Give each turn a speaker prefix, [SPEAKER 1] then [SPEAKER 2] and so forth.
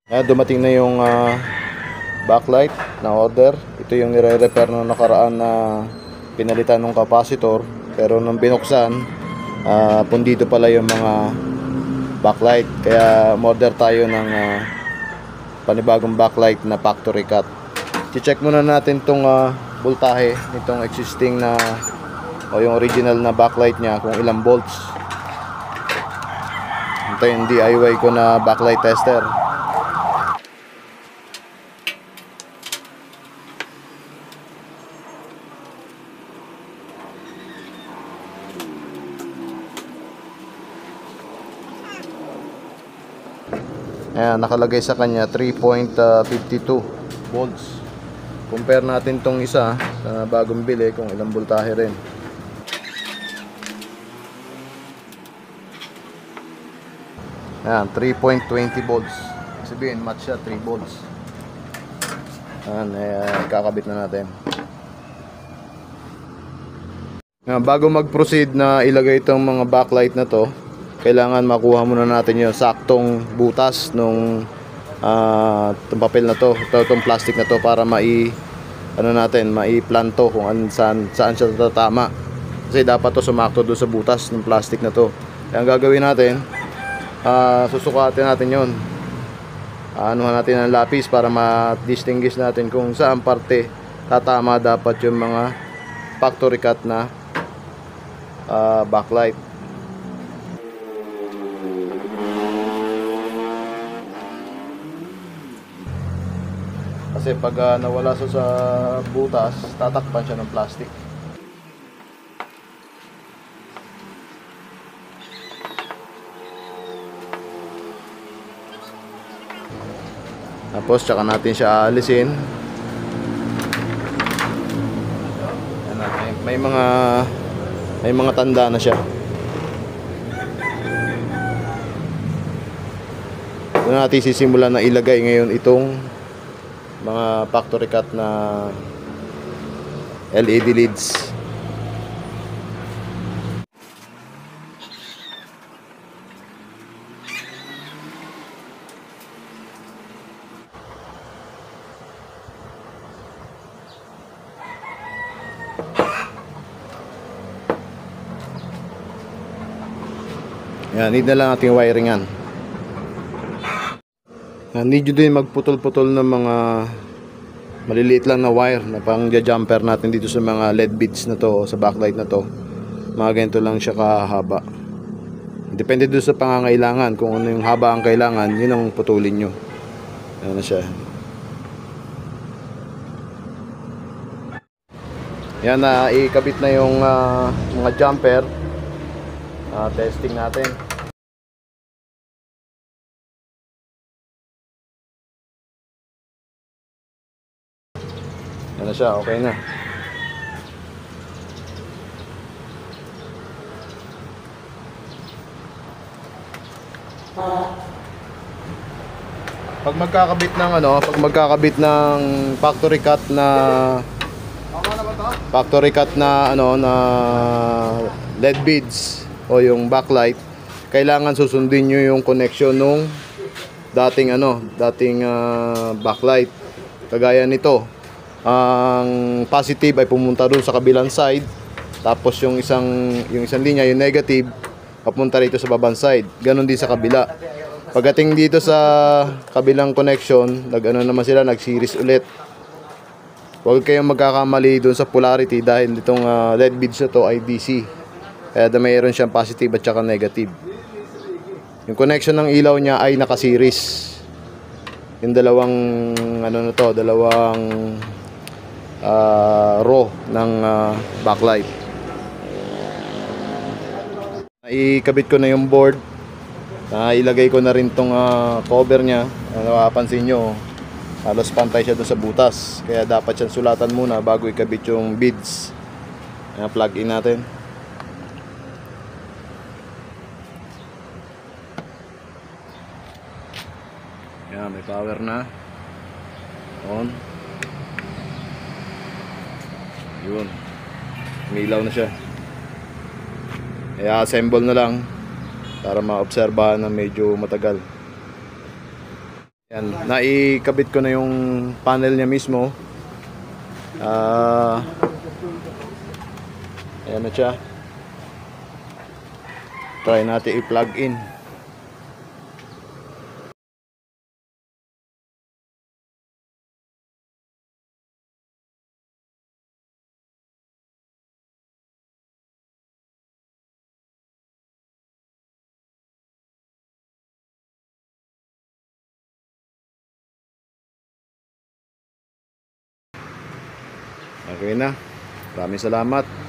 [SPEAKER 1] Dumating na yung backlight na order. Ito yung nire-repair na nakaraan na pinalitan ng capacitor, pero nung binuksan, pundido pala yung mga backlight, kaya order tayo ng panibagong backlight na factory cut. I-check muna natin tong voltahe nitong existing na o yung original na backlight nya kung ilang volts. Ito yung DIY ko na backlight tester. Ayan, nakalagay sa kanya 3.52 volts. Compare natin tong isa na bagong bili kung ilang voltahe rin. Ayan, 3.20 volts. Sabihin, match siya, 3 volts. Ayan, ikakabit na natin. Ayan, bago mag-proceed na ilagay itong mga backlight na to, kailangan makuha muna natin yung saktong butas nung papel na to, itong plastic na to, para mai-planto kung saan siya tatama. Kasi dapat to sumakto doon sa butas ng plastic na to. Kaya ang gagawin natin, susukatin natin yon. Anuhan natin ang lapis para ma-distinguish natin kung saan parte tatama dapat yung mga factory cut na backlight. Kasi pag nawala sa butas, tatakpan siya ng plastic. Tapos tsaka natin siya aalisin. May mga tanda na siya. Doon natin sisimulan na ilagay ngayon itong mga factory cut na LED leads. Yan, need na lang natin wiringan. Need nyo din magputol-putol ng mga maliliit lang na wire na pang jumper natin dito sa mga LED beads na to, sa backlight na to. Mga ganito lang siya kahaba. Depende doon sa pangangailangan, kung ano yung haba ang kailangan, yun ang putulin nyo. Ayan na siya. Yan, ikabit na yung mga jumper. Testing natin. Yan na siya, okay na. Pag magkakabit ng factory cut na LED beads o yung backlight, kailangan susundin nyo yung connection nung dating backlight. Kagaya nito, ang positive ay pumunta doon sa kabilang side, tapos yung isang linya, yung negative, papunta rito sa babang side. Ganon din sa kabila. Pagdating dito sa kabilang connection, nag-series ulit. Huwag kayong magkakamali doon sa polarity, dahil itong LED beads na to ay DC. Kaya mayroon siyang positive at saka negative. Yung connection ng ilaw niya ay naka-series. Yung dalawang row ng backlight. Ikabit ko na yung board. Ilagay ko na rin tong cover nya. Napapansin nyo, halos pantay siya doon sa butas, kaya dapat siyang sulatan muna bago ikabit yung beads. Plug in natin. Yan, may power na on. Yun, umilaw na siya. I-assemble na lang para maobserbahan na medyo matagal. Yan, naikabit ko na yung panel niya mismo. Ayan na siya. Try natin i-plug in. Okay na. Maraming salamat.